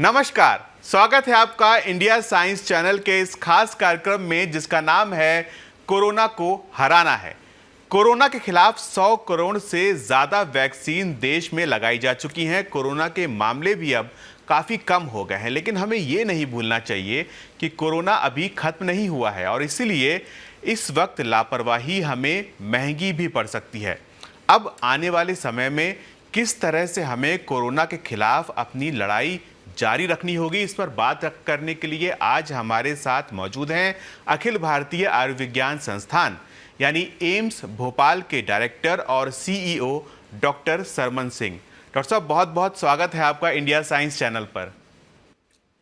नमस्कार। स्वागत है आपका इंडिया साइंस चैनल के इस खास कार्यक्रम में जिसका नाम है कोरोना को हराना है। कोरोना के खिलाफ 100 करोड़ से ज़्यादा वैक्सीन देश में लगाई जा चुकी हैं। कोरोना के मामले भी अब काफ़ी कम हो गए हैं, लेकिन हमें ये नहीं भूलना चाहिए कि कोरोना अभी खत्म नहीं हुआ है और इसीलिए इस वक्त लापरवाही हमें महंगी भी पड़ सकती है। अब आने वाले समय में किस तरह से हमें कोरोना के खिलाफ अपनी लड़ाई जारी रखनी होगी, इस पर बात करने के लिए आज हमारे साथ मौजूद हैं अखिल भारतीय आयुर्विज्ञान संस्थान यानी एम्स भोपाल के डायरेक्टर और CEO doctor Sarman Singh. Doctor साहब, बहुत बहुत स्वागत है आपका इंडिया साइंस चैनल पर।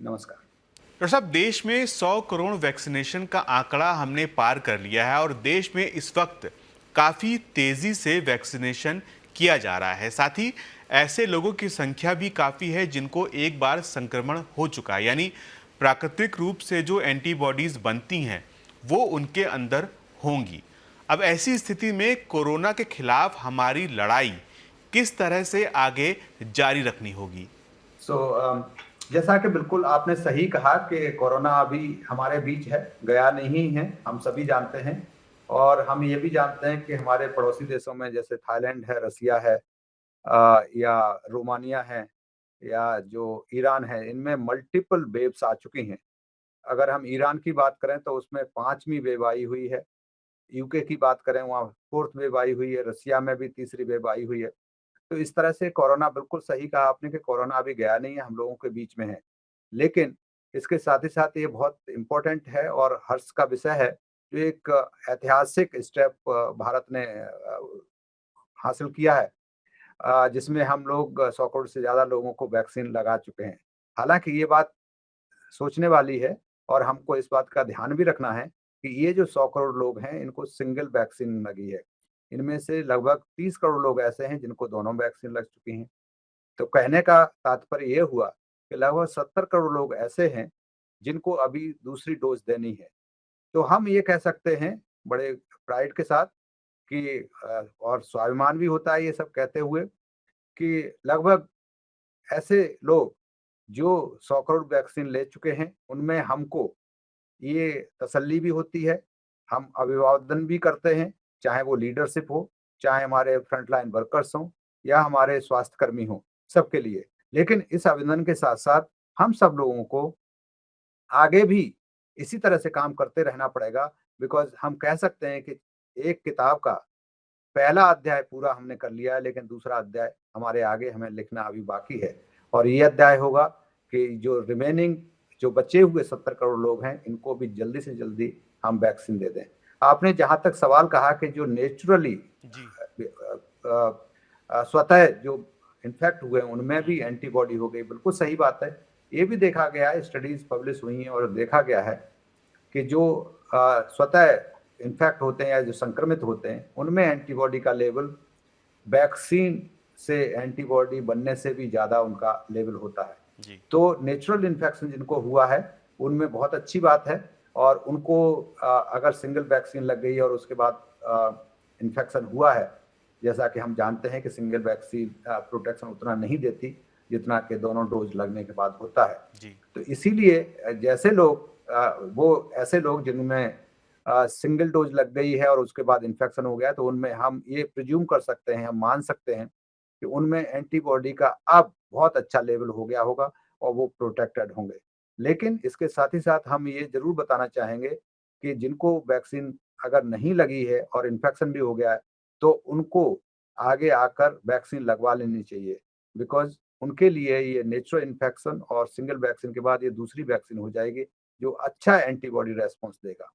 नमस्कार। डॉक्टर साहब, देश में 100 करोड़ वैक्सीनेशन का आंकड़ा हमने पार कर लिया है और देश में इस वक्त काफ़ी तेज़ी से वैक्सीनेशन किया जा रहा है। साथ ही ऐसे लोगों की संख्या भी काफ़ी है जिनको एक बार संक्रमण हो चुका है, यानी प्राकृतिक रूप से जो एंटीबॉडीज़ बनती हैं वो उनके अंदर होंगी। अब ऐसी स्थिति में कोरोना के खिलाफ हमारी लड़ाई किस तरह से आगे जारी रखनी होगी? जैसा कि बिल्कुल आपने सही कहा कि कोरोना अभी हमारे बीच है, गया नहीं है, हम सभी जानते हैं। और हम ये भी जानते हैं कि हमारे पड़ोसी देशों में जैसे थाईलैंड है, रसिया है, या रोमानिया है, या जो ईरान है, इनमें मल्टीपल वेव्स आ चुकी हैं। अगर हम ईरान की बात करें तो उसमें 5वीं वेव आई हुई है। यूके की बात करें, वहाँ 4th वेव आई हुई है। रसिया में भी तीसरी वेव आई हुई है। तो इस तरह से कोरोना, बिल्कुल सही कहा आपने कि कोरोना अभी गया नहीं है, हम लोगों के बीच में है। लेकिन इसके साथ ही साथ ये बहुत इम्पोर्टेंट है और हर्ष का विषय है, जो एक ऐतिहासिक स्टेप भारत ने हासिल किया है, जिसमें हम लोग 100 करोड़ से ज़्यादा लोगों को वैक्सीन लगा चुके हैं। हालाँकि ये बात सोचने वाली है और हमको इस बात का ध्यान भी रखना है कि ये जो 100 करोड़ लोग हैं, इनको सिंगल वैक्सीन लगी है। इनमें से लगभग 30 करोड़ लोग ऐसे हैं जिनको दोनों वैक्सीन लग चुकी हैं। तो कहने का तात्पर्य ये हुआ कि लगभग 70 करोड़ लोग ऐसे हैं जिनको अभी दूसरी डोज़ देनी है। तो हम ये कह सकते हैं बड़े प्राइड के साथ कि और स्वाभिमान भी होता है ये सब कहते हुए कि लगभग ऐसे लोग जो 100 करोड़ वैक्सीन ले चुके हैं, उनमें हमको ये तसल्ली भी होती है, हम अभिवादन भी करते हैं, चाहे वो लीडरशिप हो, चाहे हमारे फ्रंटलाइन वर्कर्स हों या हमारे स्वास्थ्यकर्मी हों, सबके लिए। लेकिन इस अभिनंदन के साथ-साथ हम सब लोगों को आगे भी इसी तरह से काम करते रहना पड़ेगा, बिकॉज़ हम कह सकते हैं कि एक किताब का पहला अध्याय पूरा हमने कर लिया है, लेकिन दूसरा अध्याय हमारे आगे हमें लिखना अभी बाकी है। और ये अध्याय होगा कि जो रिमेनिंग, जो बचे हुए 70 करोड़ लोग हैं, इनको भी जल्दी से जल्दी हम वैक्सीन दे दें। आपने जहाँ तक सवाल कहा कि जो नेचुरली जी। स्वतः जो इन्फेक्ट हुए हैं, उनमें भी एंटीबॉडी हो गई, बिल्कुल सही बात है। ये भी देखा गया है, स्टडीज़ पब्लिश हुई हैं और देखा गया है कि जो स्वतः इन्फेक्ट होते हैं या जो संक्रमित होते हैं, उनमें एंटीबॉडी का लेवल वैक्सीन से एंटीबॉडी बनने से भी ज़्यादा उनका लेवल होता है। जी। तो नेचुरल इन्फेक्शन जिनको हुआ है, उनमें बहुत अच्छी बात है और उनको अगर सिंगल वैक्सीन लग गई और उसके बाद इन्फेक्शन हुआ है, जैसा कि हम जानते हैं कि सिंगल वैक्सीन प्रोटेक्शन उतना नहीं देती, जितना कि दोनों डोज़ लगने के बाद होता है। जी। तो इसीलिए जैसे लोग वो ऐसे लोग जिनमें सिंगल डोज़ लग गई है और उसके बाद इन्फेक्शन हो गया, तो उनमें हम ये प्रिज़्यूम कर सकते हैं, हम मान सकते हैं कि उनमें एंटीबॉडी का अब बहुत अच्छा लेवल हो गया होगा और वो प्रोटेक्टेड होंगे। लेकिन इसके साथ ही साथ हम ये ज़रूर बताना चाहेंगे कि जिनको वैक्सीन अगर नहीं लगी है और इन्फेक्शन भी हो गया है, तो उनको आगे आकर वैक्सीन लगवा लेनी चाहिए, बिकॉज़ उनके लिए ये नेचुरल इन्फेक्शन और सिंगल वैक्सीन के बाद ये दूसरी वैक्सीन हो जाएगी, जो अच्छा एंटीबॉडी रेस्पॉन्स देगा।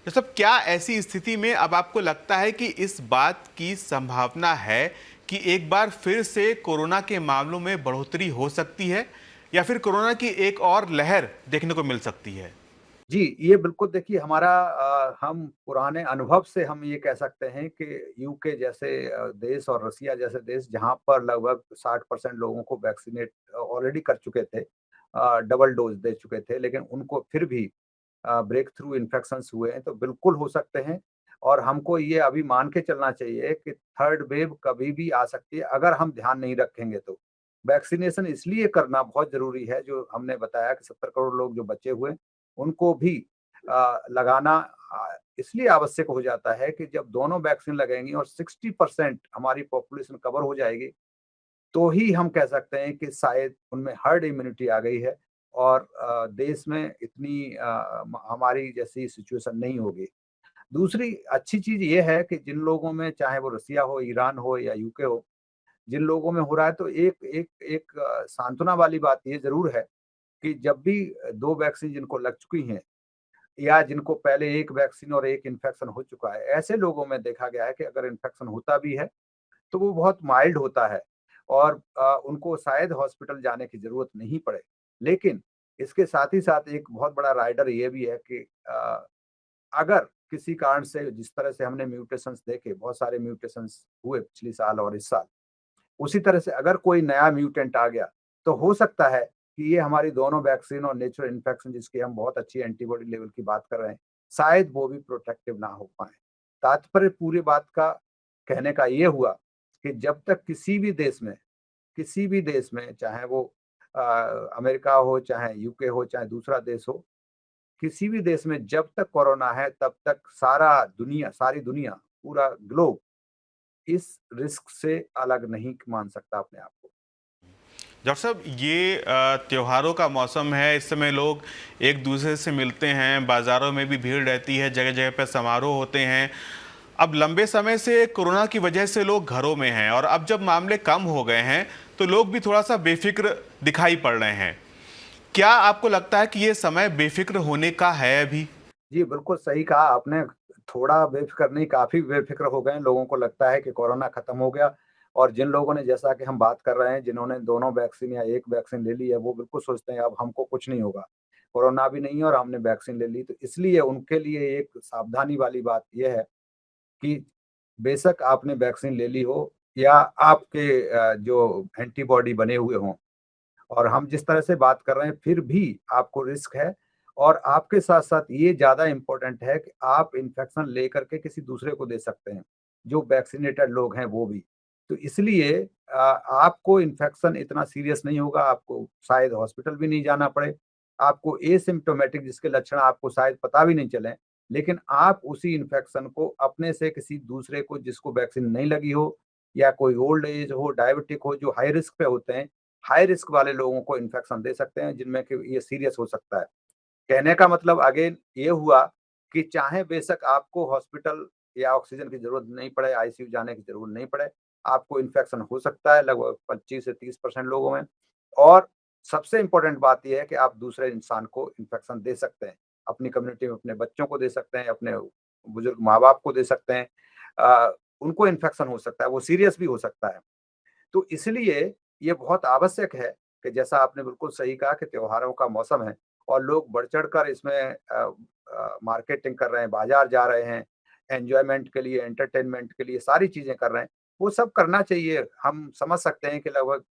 तो सब क्या ऐसी स्थिति में अब आपको लगता है कि इस बात की संभावना है कि एक बार फिर से कोरोना के मामलों में बढ़ोतरी हो सकती है या फिर कोरोना की एक और लहर देखने को मिल सकती है? जी, ये बिल्कुल देखिए हमारा हम पुराने अनुभव से हम ये कह सकते हैं कि यूके जैसे देश और रसिया जैसे देश, जहाँ पर लगभग 60% लोगों को वैक्सीनेट ऑलरेडी कर चुके थे, डबल डोज़ दे चुके थे, लेकिन उनको फिर भी ब्रेक थ्रू इन्फेक्शंस हुए हैं, तो बिल्कुल हो सकते हैं। और हमको ये अभी मान के चलना चाहिए कि थर्ड वेव कभी भी आ सकती है, अगर हम ध्यान नहीं रखेंगे तो। वैक्सीनेशन इसलिए करना बहुत ज़रूरी है, जो हमने बताया कि 70 करोड़ लोग जो बचे हुए, उनको भी लगाना इसलिए आवश्यक हो जाता है कि जब दोनों वैक्सीन लगेंगी और 60% हमारी पॉपुलेशन कवर हो जाएगी, तो ही हम कह सकते हैं कि शायद उनमें हर्ड इम्यूनिटी आ गई है और देश में इतनी हमारी जैसी सिचुएशन नहीं होगी। दूसरी अच्छी चीज़ ये है कि जिन लोगों में, चाहे वो रसिया हो, ईरान हो या यूके हो, जिन लोगों में हो रहा है, तो एक एक एक सांत्वना वाली बात ये ज़रूर है कि जब भी 2 वैक्सीन जिनको लग चुकी हैं या जिनको पहले 1 वैक्सीन और 1 इन्फेक्शन हो चुका है, ऐसे लोगों में देखा गया है कि अगर इन्फेक्शन होता भी है, तो वो बहुत माइल्ड होता है और उनको शायद हॉस्पिटल जाने की ज़रूरत नहीं पड़े। लेकिन इसके साथ ही साथ एक बहुत बड़ा राइडर ये भी है कि अगर किसी कारण से, जिस तरह से हमने म्यूटेशंस देखे, बहुत सारे म्यूटेशंस हुए पिछले साल और इस साल, उसी तरह से अगर कोई नया म्यूटेंट आ गया, तो हो सकता है कि ये हमारी दोनों वैक्सीन और नेचुरल इन्फेक्शन जिसकी हम बहुत अच्छी एंटीबॉडी लेवल की बात कर रहे हैं, शायद वो भी प्रोटेक्टिव ना हो पाएँ। तात्पर्य पूरी बात का कहने का ये हुआ कि जब तक किसी भी देश में चाहे वो अमेरिका हो, चाहे यूके हो, चाहे दूसरा देश हो, किसी भी देश में जब तक कोरोना है, तब तक सारी दुनिया, पूरा ग्लोब इस रिस्क से अलग नहीं मान सकता अपने आप को। डॉक्टर साहब, ये त्योहारों का मौसम है, इस समय लोग एक दूसरे से मिलते हैं, बाज़ारों में भी भीड़ रहती है, जगह जगह पर समारोह होते हैं। अब लंबे समय से कोरोना की वजह से लोग घरों में हैं और अब जब मामले कम हो गए हैं तो लोग भी थोड़ा सा बेफिक्र दिखाई पड़ रहे हैं। क्या आपको लगता है कि ये समय बेफिक्र होने का है अभी? जी, बिल्कुल सही कहा आपने। थोड़ा बेफ़िक्र नहीं, काफ़ी बेफ़िक्र हो गए हैं। लोगों को लगता है कि कोरोना खत्म हो गया और जिन लोगों ने, जैसा कि हम बात कर रहे हैं, जिन्होंने दोनों वैक्सीन या एक वैक्सीन ले ली है, वो बिल्कुल सोचते हैं अब हमको कुछ नहीं होगा। कोरोना भी नहीं है और हमने वैक्सीन ले ली, तो इसलिए उनके लिए एक सावधानी वाली बात ये है कि बेशक आपने वैक्सीन ले ली हो या आपके जो एंटीबॉडी बने हुए हों, और हम जिस तरह से बात कर रहे हैं, फिर भी आपको रिस्क है और आपके साथ-साथ ये ज़्यादा इम्पोर्टेंट है कि आप इन्फेक्शन लेकर के किसी दूसरे को दे सकते हैं, जो वैक्सिनेटेड लोग हैं वो भी। तो इसलिए आपको इन्फेक्शन इतना सीरियस नहीं होगा, आपको शायद हॉस्पिटल भी नहीं जाना पड़े, आपको एसिम्प्टोमेटिक जिसके लक्षण आपको शायद पता भी नहीं चलें, लेकिन आप उसी इन्फेक्शन को अपने से किसी दूसरे को, जिसको वैक्सीन नहीं लगी हो या कोई ओल्ड एज हो, डायबिटिक हो, जो हाई रिस्क पे होते हैं, हाई रिस्क वाले लोगों को इन्फेक्शन दे सकते हैं, जिनमें कि ये सीरियस हो सकता है। कहने का मतलब अगेन ये हुआ कि चाहे बेशक आपको हॉस्पिटल या ऑक्सीजन की ज़रूरत नहीं पड़े, आईसीयू जाने की ज़रूरत नहीं पड़े, आपको इन्फेक्शन हो सकता है लगभग 25 से 30% लोगों में, और सबसे इम्पोर्टेंट बात ये है कि आप दूसरे इंसान को इन्फेक्शन दे सकते हैं। अपनी कम्युनिटी में अपने बच्चों को दे सकते हैं, अपने बुजुर्ग माँ-बाप को दे सकते हैं। उनको इन्फेक्शन हो सकता है, वो सीरियस भी हो सकता है। तो इसलिए ये बहुत आवश्यक है कि जैसा आपने बिल्कुल सही कहा कि त्योहारों का मौसम है और लोग बढ़-चढ़ कर इसमें मार्केटिंग कर रहे हैं, बाज़ार जा रहे हैं, एन्जॉयमेंट के लिए, एंटरटेनमेंट के लिए सारी चीज़ें कर रहे हैं। वो सब करना चाहिए। हम समझ सकते हैं कि लगभग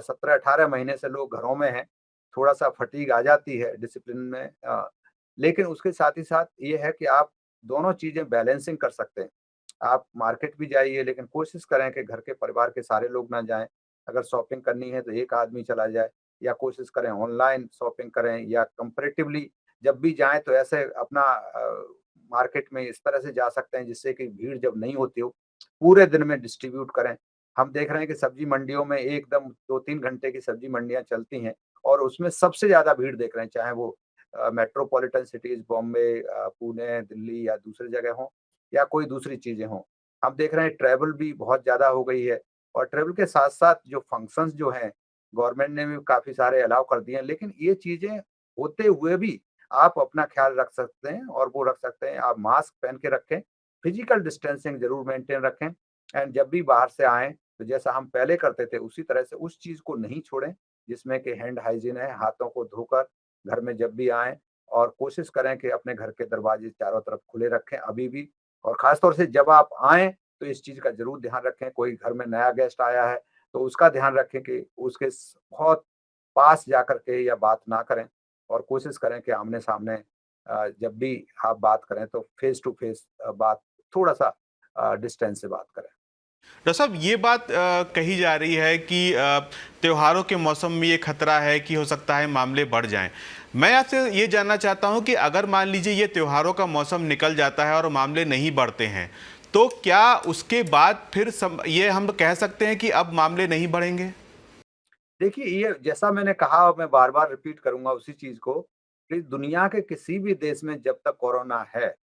17-18 महीने से लोग घरों में हैं, थोड़ा-सा फटीग आ जाती है डिसिप्लिन में, लेकिन उसके साथ ही साथ ये है कि आप दोनों चीज़ें बैलेंसिंग कर सकते हैं। आप मार्केट भी जाइए, लेकिन कोशिश करें कि घर के परिवार के सारे लोग ना जाएँ। अगर शॉपिंग करनी है तो एक आदमी चला जाए, या कोशिश करें ऑनलाइन शॉपिंग करें, या कंपैरेटिवली जब भी जाएँ तो ऐसे अपना मार्केट में इस तरह से जा सकते हैं जिससे कि भीड़ जब नहीं होती हो, पूरे दिन में डिस्ट्रीब्यूट करें। हम देख रहे हैं कि सब्जी मंडियों में एकदम 2-3 घंटे की सब्जी मंडियाँ चलती हैं और उसमें सबसे ज़्यादा भीड़ देख रहे हैं, चाहे वो मेट्रोपॉलिटन सिटीज़ बॉम्बे, पुणे, दिल्ली या दूसरी जगह हों, या कोई दूसरी चीज़ें हों। हम देख रहे हैं ट्रैवल भी बहुत ज़्यादा हो गई है और ट्रैवल के साथ-साथ जो फंक्शंस जो हैं, गवर्नमेंट ने भी काफ़ी सारे अलाउ कर दिए हैं, लेकिन ये चीज़ें होते हुए भी आप अपना ख़्याल रख सकते हैं और वो रख सकते हैं, आप मास्क पहन के रखें, फिजिकल डिस्टेंसिंग ज़रूर मेंटेन रखें, एंड जब भी बाहर से आएँ, तो जैसा हम पहले करते थे, उसी तरह से उस चीज़ को नहीं छोड़ें, जिसमें कि हैंड हाइजीन है, हाथों को धोकर घर में जब भी आएँ, और कोशिश करें कि अपने घर के दरवाजे चारों तरफ खुले रखें अभी भी, और ख़ास तौर से जब आप आएँ, तो इस चीज़ का ज़रूर ध्यान रखें, कोई घर में नया गेस्ट आया है, तो उसका ध्यान रखें कि उसके बहुत पास जाकर के या बात ना करें, और कोशिश करें कि आमने-सामने जब भी आप बात करें तो फेस टू फेस बात, थोड़ा-सा डिस्टेंस से बात करें। डॉक्टर साहब, ये बात कही जा रही है कि त्योहारों के मौसम में ये खतरा है कि हो सकता है मामले बढ़ जाएं। मैं आपसे ये जानना चाहता हूं कि अगर मान लीजिए ये त्योहारों का मौसम निकल जाता है और मामले नहीं बढ़ते हैं, तो क्या उसके बाद फिर ये हम कह सकते हैं कि अब मामले नहीं बढ़ेंगे? देखिए, ये जैसा मैंने कहा और मैं बार-बार रिपीट करूँगा उसी चीज़ को, कि दुनिया के किसी भी देश में जब तक कोरोना है,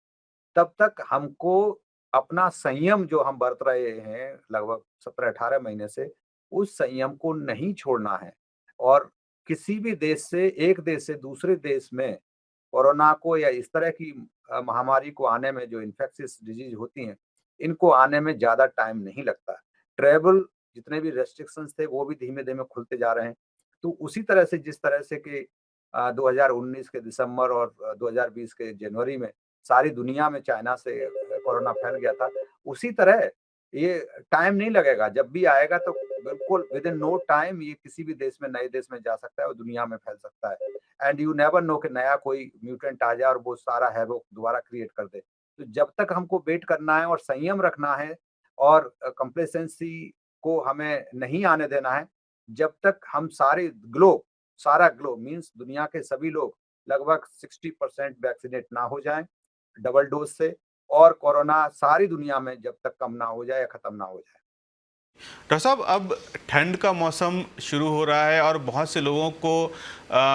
तब तक हमको अपना संयम जो हम बरत रहे हैं लगभग 17-18 महीने से, उस संयम को नहीं छोड़ना है। और किसी भी देश से एक देश से दूसरे देश में कोरोना को या इस तरह की महामारी को आने में जो इन्फेक्शियस डिजीज़ होती हैं, इनको आने में ज़्यादा टाइम नहीं लगता। ट्रैवल जितने भी रेस्ट्रिक्शंस थे वो भी धीमे-धीमे खुलते जा रहे हैं। तो उसी तरह से जिस तरह से कि 2019 के दिसंबर और 2020 के जनवरी में सारी दुनिया में चाइना से कोरोना फैल गया था, उसी तरह ये टाइम नहीं लगेगा। जब भी आएगा तो बिल्कुल विद इन नो टाइम ये किसी भी देश में नए देश में जा सकता है और दुनिया में फैल सकता है। एंड यू नेवर नो कि नया कोई म्यूटेंट आ जाए और वो सारा हैवोक दोबारा क्रिएट कर दे। तो जब तक हमको वेट करना है और संयम रखना है और कंप्लेसेंसी को हमें नहीं आने देना है, जब तक हम सारा ग्लोब मीन्स दुनिया के सभी लोग लगभग 60% वैक्सीनेट ना हो जाएँ डबल डोज़ से और कोरोना सारी दुनिया में जब तक कम ना हो जाए या खत्म ना हो जाए। डॉक्टर साहब, अब ठंड का मौसम शुरू हो रहा है और बहुत से लोगों को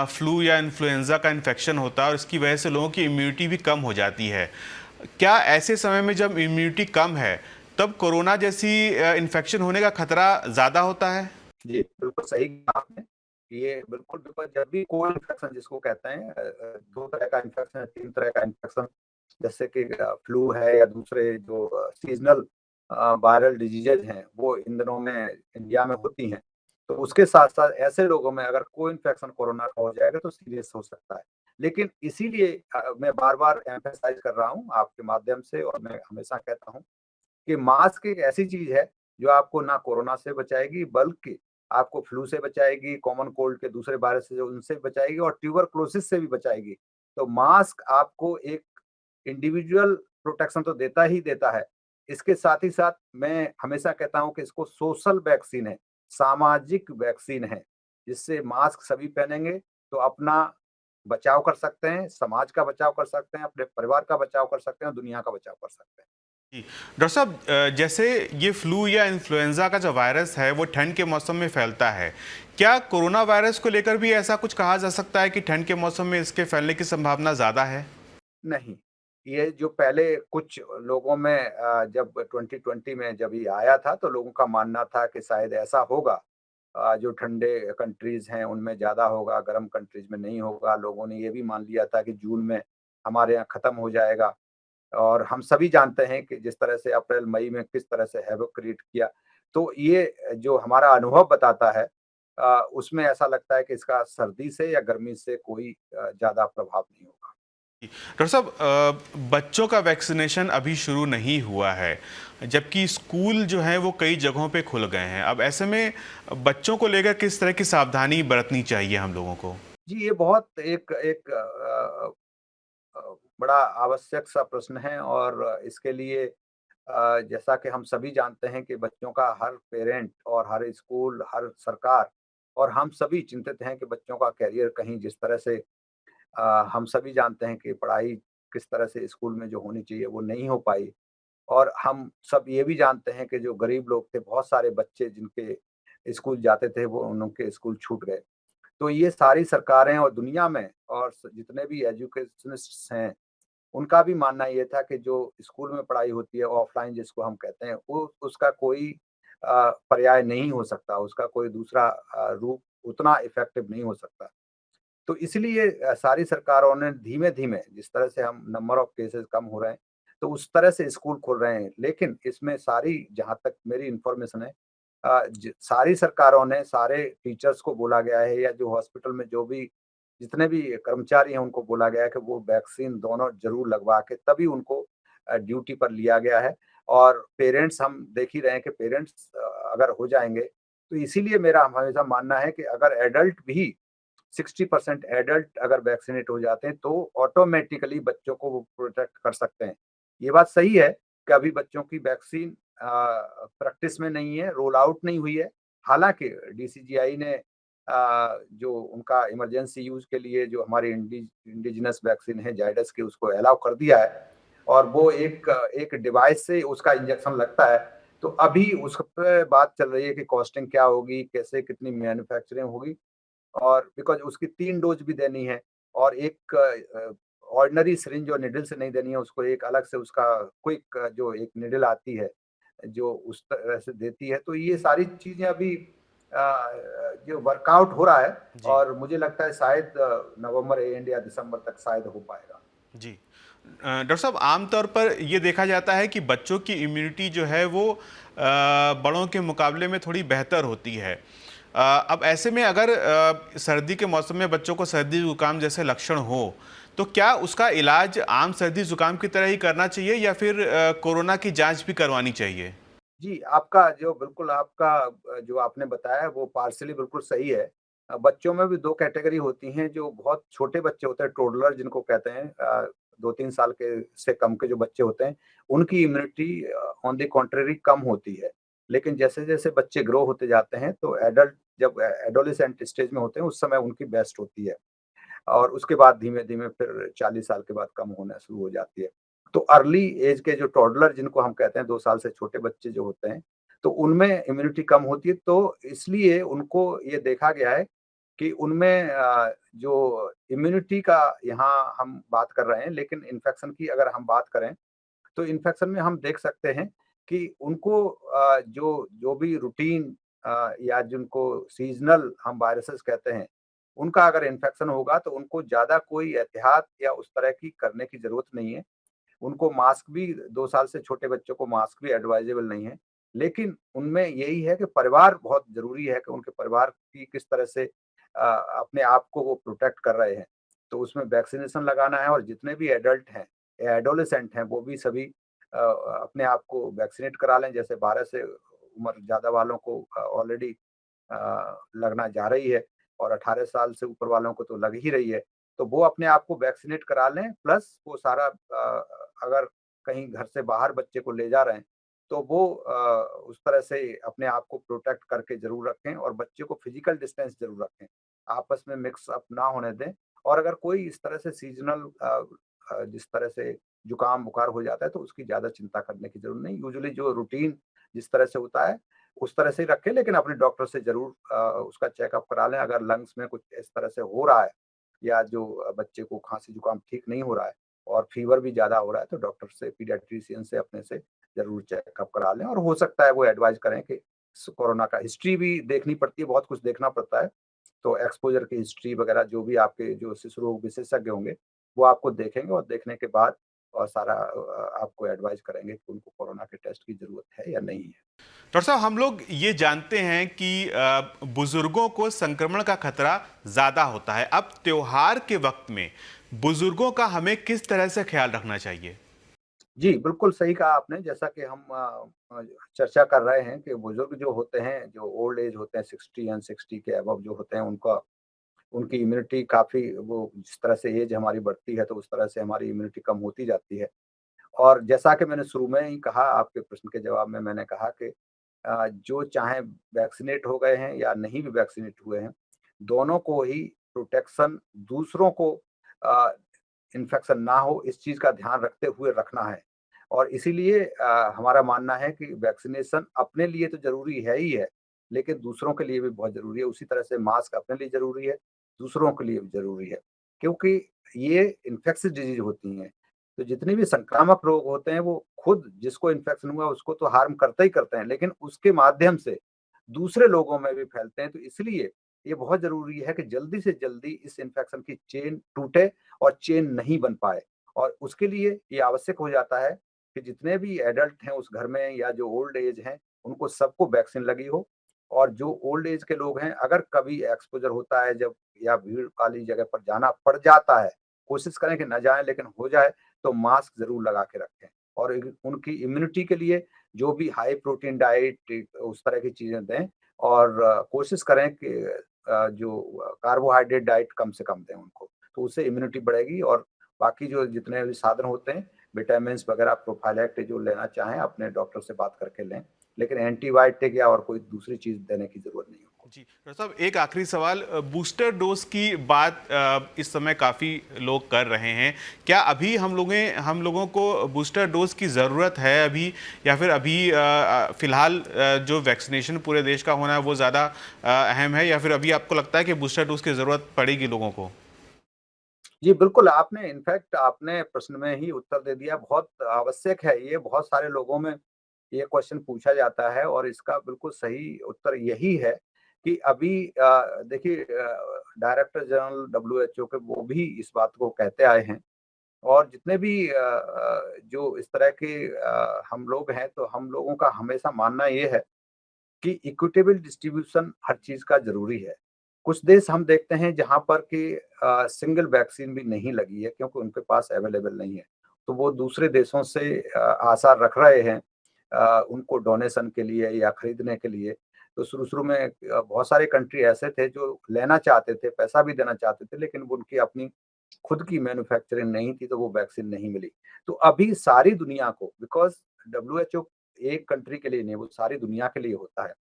फ्लू या इन्फ्लुएंजा का इन्फेक्शन होता है और इसकी वजह से लोगों की इम्यूनिटी भी कम हो जाती है। क्या ऐसे समय में जब इम्यूनिटी कम है, तब कोरोना जैसी इन्फेक्शन होने का खतरा ज़्यादा होता है? जी, बिल्कुल सही कहा आपने। ये बिल्कुल जब भी कोई इन्फेक्शन जिसको कहते हैं 2 तरह का इन्फेक्शन है, 3 तरह का इन्फेक्शन जैसे कि फ्लू है या दूसरे जो सीज़नल वायरल डिजीज़ेज़ हैं, वो इन दिनों में इंडिया में होती हैं। तो उसके साथ-साथ ऐसे लोगों में अगर कोई इन्फेक्शन कोरोना का हो जाएगा तो सीरियस हो सकता है। लेकिन इसीलिए मैं बार-बार एम्फसाइज़ कर रहा हूँ आपके माध्यम से और मैं हमेशा कहता हूँ कि मास्क एक ऐसी चीज़ है, जो आपको ना कोरोना से बचाएगी, बल्कि आपको फ्लू से बचाएगी, कॉमन कोल्ड के दूसरे वायरस से जो उनसे बचाएगी और ट्यूबरकुलोसिस से भी बचाएगी। तो मास्क आपको एक इंडिविजुअल प्रोटेक्शन तो देता ही देता है। इसके साथ ही साथ मैं हमेशा कहता हूँ कि इसको सोशल वैक्सीन है, सामाजिक वैक्सीन है, जिससे मास्क सभी पहनेंगे तो अपना बचाव कर सकते हैं, समाज का बचाव कर सकते हैं, अपने परिवार का बचाव कर सकते हैं और दुनिया का बचाव कर सकते हैं। जी। डॉक्टर साहब, जैसे ये फ्लू या इन्फ्लुएंजा का जो वायरस है वो ठंड के मौसम में फैलता है। क्या कोरोना वायरस को लेकर भी ऐसा कुछ कहा जा सकता है कि ठंड के मौसम में इसके फैलने की संभावना ज़्यादा है? नहीं, ये जो पहले कुछ लोगों में जब 2020 में जब ये आया था तो लोगों का मानना था कि शायद ऐसा होगा जो ठंडे कंट्रीज़ हैं उनमें ज़्यादा होगा, गर्म कंट्रीज़ में नहीं होगा। लोगों ने ये भी मान लिया था कि जून में हमारे यहाँ खत्म हो जाएगा और हम सभी जानते हैं कि जिस तरह से अप्रैल-मई में किस तरह से हैवॉक क्रिएट किया। तो ये जो हमारा अनुभव बताता है उसमें ऐसा लगता है कि इसका सर्दी से या गर्मी से कोई ज़्यादा प्रभाव नहीं होगा। डॉक्टर साहब, बच्चों का वैक्सीनेशन अभी शुरू नहीं हुआ है, जबकि स्कूल जो हैं वो कई जगहों पे खुल गए हैं। अब ऐसे में बच्चों को लेकर किस तरह की सावधानी बरतनी चाहिए हम लोगों को? जी, ये बहुत एक एक बड़ा आवश्यक सा प्रश्न है और इसके लिए जैसा कि हम सभी जानते हैं कि बच्चों का हर पेरेंट और हर स्कूल, हर सरकार और हम सभी चिंतित हैं कि बच्चों का करियर कहीं जिस तरह से हम सभी जानते हैं कि पढ़ाई किस तरह से स्कूल में जो होनी चाहिए वो नहीं हो पाई और हम सब ये भी जानते हैं कि जो गरीब लोग थे, बहुत सारे बच्चे जिनके स्कूल जाते थे वो उनके स्कूल छूट गए। तो ये सारी सरकारें और दुनिया में और जितने भी एजुकेशनिस्ट्स हैं, उनका भी मानना ये था कि जो स्कूल में पढ़ाई होती है ऑफ़लाइन जिसको हम कहते हैं, वो उसका कोई पर्याय नहीं हो सकता, उसका कोई दूसरा रूप उतना इफ़ेक्टिव नहीं हो सकता। तो इसलिए सारी सरकारों ने धीमे-धीमे जिस तरह से हम नंबर ऑफ केसेज़ कम हो रहे हैं, तो उस तरह से स्कूल खोल रहे हैं। लेकिन इसमें सारी जहाँ तक मेरी इन्फॉर्मेशन है सारी सरकारों ने सारे टीचर्स को बोला गया है या जो हॉस्पिटल में जो भी जितने भी कर्मचारी हैं उनको बोला गया है कि वो वैक्सीन दोनों ज़रूर लगवा के तभी उनको ड्यूटी पर लिया गया है और पेरेंट्स हम देख ही रहे हैं कि पेरेंट्स अगर हो जाएँगे तो इसीलिए मेरा हमेशा मानना है कि अगर एडल्ट भी 60% एडल्ट अगर वैक्सीनेट हो जाते हैं तो ऑटोमेटिकली बच्चों को वो प्रोटेक्ट कर सकते हैं। ये बात सही है कि अभी बच्चों की वैक्सीन प्रैक्टिस में नहीं है, रोल आउट नहीं हुई है। हालाँकि डीसीजीआई ने जो उनका इमरजेंसी यूज़ के लिए जो हमारी इंडिजिनस वैक्सीन है जायडस की, उसको अलाउ कर दिया है और वो एक डिवाइस से उसका इंजेक्शन लगता है। तो अभी उस पे बात चल रही है कि कॉस्टिंग क्या होगी, कैसे कितनी मैन्युफैक्चरिंग होगी और बिकॉज़ उसकी 3 डोज़ भी देनी है और एक ऑर्डिनरी सिरिंज और नीडल से नहीं देनी है, उसको एक अलग से उसका क्विक जो एक नीडल आती है, जो उस तरह से देती है। तो ये सारी चीज़ें अभी जो वर्कआउट हो रहा है जी। और मुझे लगता है शायद नवंबर एंड या दिसंबर तक शायद हो पाएगा। जी। डॉक्टर साहब, आमतौर पर ये देखा जाता है कि बच्चों की इम्यूनिटी जो है वो बड़ों के मुकाबले में थोड़ी बेहतर होती है। अब ऐसे में अगर सर्दी के मौसम में बच्चों को सर्दी जुकाम जैसे लक्षण हो, तो क्या उसका इलाज आम सर्दी जुकाम की तरह ही करना चाहिए या फिर कोरोना की जांच भी करवानी चाहिए? जी, आपका जो बिल्कुल आपका जो आपने बताया है वो पार्शियली बिल्कुल सही है। बच्चों में भी 2 कैटेगरी होती हैं, जो बहुत छोटे बच्चे होते हैं, टोडलर जिनको कहते हैं 2-3 साल के से कम के जो बच्चे होते हैं, उनकी इम्यूनिटी ऑन द कॉन्ट्ररी कम होती है। लेकिन जैसे-जैसे बच्चे ग्रो होते जाते हैं, तो एडल्ट जब एडोलेसेंट स्टेज में होते हैं, उस समय उनकी बेस्ट होती है। और उसके बाद धीमे-धीमे फिर 40 साल के बाद कम होना शुरू हो जाती है। तो अर्ली एज के जो टॉडलर जिनको हम कहते हैं 2 साल से छोटे बच्चे जो होते हैं, तो उनमें इम्यूनिटी कम होती है, तो इसलिए उनको ये देखा गया है कि उनमें जो इम्यूनिटी का यहाँ हम बात कर रहे हैं, लेकिन इन्फेक्शन की अगर हम बात करें, तो इन्फेक्शन में हम देख सकते हैं कि उनको जो जो भी रूटीन या जिनको सीज़नल हम वायरसेस कहते हैं, उनका अगर इन्फेक्शन होगा तो उनको ज़्यादा कोई एहतियात या उस तरह की करने की ज़रूरत नहीं है। उनको मास्क भी 2 साल से छोटे बच्चों को मास्क भी एडवाइजेबल नहीं है। लेकिन उनमें यही है कि परिवार बहुत ज़रूरी है कि उनके परिवार की किस तरह से अपने आप को वो प्रोटेक्ट कर रहे हैं। तो उसमें वैक्सीनेशन लगाना है और जितने भी एडल्ट हैं, एडोलेसेंट हैं, वो भी सभी अपने आप को वैक्सीनेट करा लें। जैसे 12 से उम्र ज़्यादा वालों को ऑलरेडी लगना जा रही है और 18 साल से ऊपर वालों को तो लग ही रही है। तो वो अपने आप को वैक्सीनेट करा लें प्लस वो सारा अगर कहीं घर से बाहर बच्चे को ले जा रहे हैं, तो वो उस तरह से अपने आप को प्रोटेक्ट करके ज़रूर रखें और बच्चे को फिजिकल डिस्टेंस ज़रूर रखें। आपस में मिक्स अप ना होने दें और अगर कोई इस तरह से सीज़नल जिस तरह से जुकाम-बुखार हो जाता है, तो उसकी ज़्यादा चिंता करने की ज़रूरत नहीं। यूजुअली जो रूटीन जिस तरह से होता है, उस तरह से ही रखें लेकिन अपने डॉक्टर से ज़रूर उसका चेकअप करा लें। अगर लंग्स में कुछ इस तरह से हो रहा है या जो बच्चे को खाँसी-जुकाम ठीक नहीं हो रहा है और फ़ीवर भी ज़्यादा हो रहा है, तो डॉक्टर से पीडियाट्रिशियन से अपने से ज़रूर चेकअप करा लें और हो सकता है वो एडवाइस करें कि कोरोना का हिस्ट्री भी देखनी पड़ती है, बहुत कुछ देखना पड़ता है। तो एक्सपोज़र की हिस्ट्री वगैरह जो भी आपके जो शिशु रोग विशेषज्ञ होंगे, वो आपको देखेंगे और देखने के बाद और सारा आपको एडवाइस करेंगे कि उनको कोरोना के टेस्ट की ज़रूरत है या नहीं है। डॉक्टर साहब, हम लोग ये जानते हैं कि बुजुर्गों को संक्रमण का खतरा ज़्यादा होता है। अब त्योहार के वक्त में बुजुर्गों का हमें किस तरह से ख्याल रखना चाहिए? जी, बिल्कुल सही कहा आपने। जैसा कि हम चर्चा कर रहे हैं कि बुज़ुर्ग जो होते हैं, जो ओल्ड एज होते हैं 60 एंड 60 के अबव जो होते हैं, उनका उनकी इम्यूनिटी काफ़ी वो जिस तरह से एज हमारी बढ़ती है, तो उस तरह से हमारी इम्यूनिटी कम होती जाती है। और जैसा कि मैंने शुरू में ही कहा, आपके प्रश्न के जवाब में मैंने कहा कि जो चाहे वैक्सीनेट हो गए हैं या नहीं भी वैक्सीनेट हुए हैं, दोनों को ही प्रोटेक्शन दूसरों को अ, इन्फेक्शन ना हो इस चीज़ का ध्यान रखते हुए रखना है। और इसीलिए हमारा मानना है कि वैक्सीनेशन अपने लिए तो ज़रूरी है ही है, लेकिन दूसरों के लिए भी बहुत ज़रूरी है। उसी तरह से मास्क अपने लिए ज़रूरी है, दूसरों के लिए भी ज़रूरी है। क्योंकि ये इन्फेक्शियस डिज़ीज़ होती हैं, तो जितने भी संक्रामक रोग होते हैं वो खुद जिसको इन्फेक्शन हुआ उसको तो हार्म करते ही करते हैं, लेकिन उसके माध्यम से दूसरे लोगों में भी फैलते हैं। तो इसलिए ये बहुत ज़रूरी है कि जल्दी से जल्दी इस इन्फेक्शन की चेन टूटे और चेन नहीं बन पाए। और उसके लिए ये आवश्यक हो जाता है कि जितने भी एडल्ट हैं उस घर में या जो ओल्ड एज हैं, उनको सबको वैक्सीन लगी हो। और जो ओल्ड एज के लोग हैं, अगर कभी एक्सपोज़र होता है जब या भीड़ वाली जगह पर जाना पड़ जाता है, कोशिश करें कि ना जाएँ लेकिन हो जाए तो मास्क ज़रूर लगा के रखें। और उनकी इम्यूनिटी के लिए जो भी हाई प्रोटीन डाइट उस तरह की चीज़ें दें और कोशिश करें कि जो कार्बोहाइड्रेट डाइट कम से कम दें उनको। तो उससे इम्यूनिटी बढ़ेगी और बाकी जो जितने भी साधन होते हैं, विटामिन वगैरह प्रोफाइलैक्टिक जो लेना चाहें अपने डॉक्टर से बात करके लें, लेकिन एंटीबायोटिक या और कोई दूसरी चीज़ देने की ज़रूरत नहीं उनको। जी डॉक्टर साहब, एक आखिरी सवाल, बूस्टर डोज की बात इस समय काफ़ी लोग कर रहे हैं। क्या अभी हम लोगों को बूस्टर डोज की ज़रूरत है अभी, या फिर अभी फिलहाल जो वैक्सीनेशन पूरे देश का होना है वो ज़्यादा अहम है, या फिर अभी आपको लगता है कि बूस्टर डोज की ज़रूरत पड़ेगी लोगों को? जी, बिल्कुल, आपने इनफैक्ट आपने प्रश्न में ही उत्तर दे दिया, बहुत आवश्यक है ये, बहुत सारे लोगों में ये क्वेश्चन पूछा जाता है और इसका बिल्कुल सही उत्तर यही है कि अभी देखिए डायरेक्टर जनरल डब्ल्यूएचओ के वो भी इस बात को कहते आए हैं और जितने भी जो इस तरह के हम लोग हैं, तो हम लोगों का हमेशा मानना ये है कि इक्विटेबल डिस्ट्रीब्यूशन हर चीज़ का ज़रूरी है। कुछ देश हम देखते हैं जहाँ पर कि सिंगल वैक्सीन भी नहीं लगी है क्योंकि उनके पास अवेलेबल नहीं है। तो वो दूसरे देशों से आसार रख रहे हैं उनको डोनेशन के लिए या खरीदने के लिए। तो शुरू-शुरू में बहुत सारे कंट्री ऐसे थे जो लेना चाहते थे, पैसा भी देना चाहते थे, लेकिन वो उनकी अपनी खुद की मैन्युफैक्चरिंग नहीं थी, तो वो वैक्सीन नहीं मिली। तो अभी सारी दुनिया को बिकॉज़ डब्ल्यूएचओ एक कंट्री के लिए नहीं, वो सारी दुनिया के लिए होता है।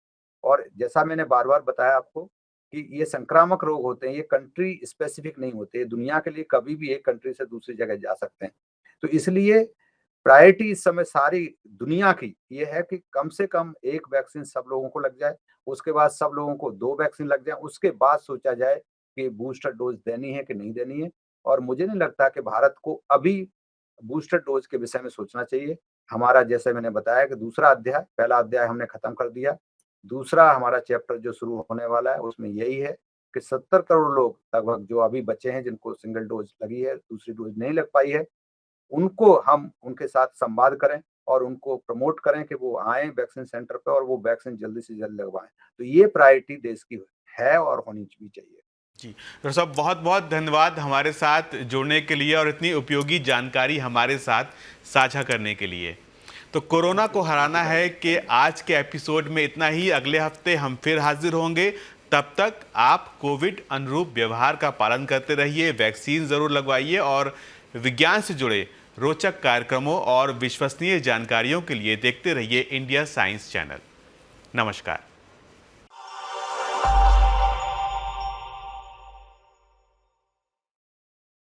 और जैसा मैंने बार-बार बताया आपको कि ये संक्रामक रोग होते हैं, ये कंट्री स्पेसिफिक नहीं होते, ये दुनिया के लिए कभी भी एक कंट्री से दूसरी जगह जा सकते हैं। तो इसलिए प्रायोरिटी इस समय सारी दुनिया की ये है कि कम से कम 1 वैक्सीन सब लोगों को लग जाए, उसके बाद सब लोगों को 2 वैक्सीन लग जाएँ, उसके बाद सोचा जाए कि बूस्टर डोज़ देनी है कि नहीं देनी है। और मुझे नहीं लगता कि भारत को अभी बूस्टर डोज़ के विषय में सोचना चाहिए। हमारा जैसे मैंने बताया कि दूसरा अध्याय, पहला अध्याय हमने खत्म कर दिया। दूसरा हमारा चैप्टर जो शुरू होने वाला है उसमें यही है कि 70 करोड़ लोग लगभग जो अभी बचे हैं जिनको सिंगल डोज़ लगी है, दूसरी डोज़ नहीं लग पाई है, उनको हम उनके साथ संवाद करें और उनको प्रमोट करें कि वो आएँ वैक्सीन सेंटर पे और वो वैक्सीन जल्दी से जल्द लगवाएँ। तो ये प्रायोरिटी देश की है और होनी भी चाहिए। जी डॉक्टर साहब, बहुत बहुत धन्यवाद हमारे साथ जुड़ने के लिए और इतनी उपयोगी जानकारी हमारे साथ साझा करने के लिए। तो कोरोना को हराना है कि आज के एपिसोड में इतना ही। अगले हफ्ते हम फिर हाजिर होंगे। तब तक आप कोविड अनुरूप व्यवहार का पालन करते रहिए, वैक्सीन ज़रूर लगवाइए और विज्ञान से जुड़े रोचक कार्यक्रमों और विश्वसनीय जानकारियों के लिए देखते रहिए इंडिया साइंस चैनल। नमस्कार।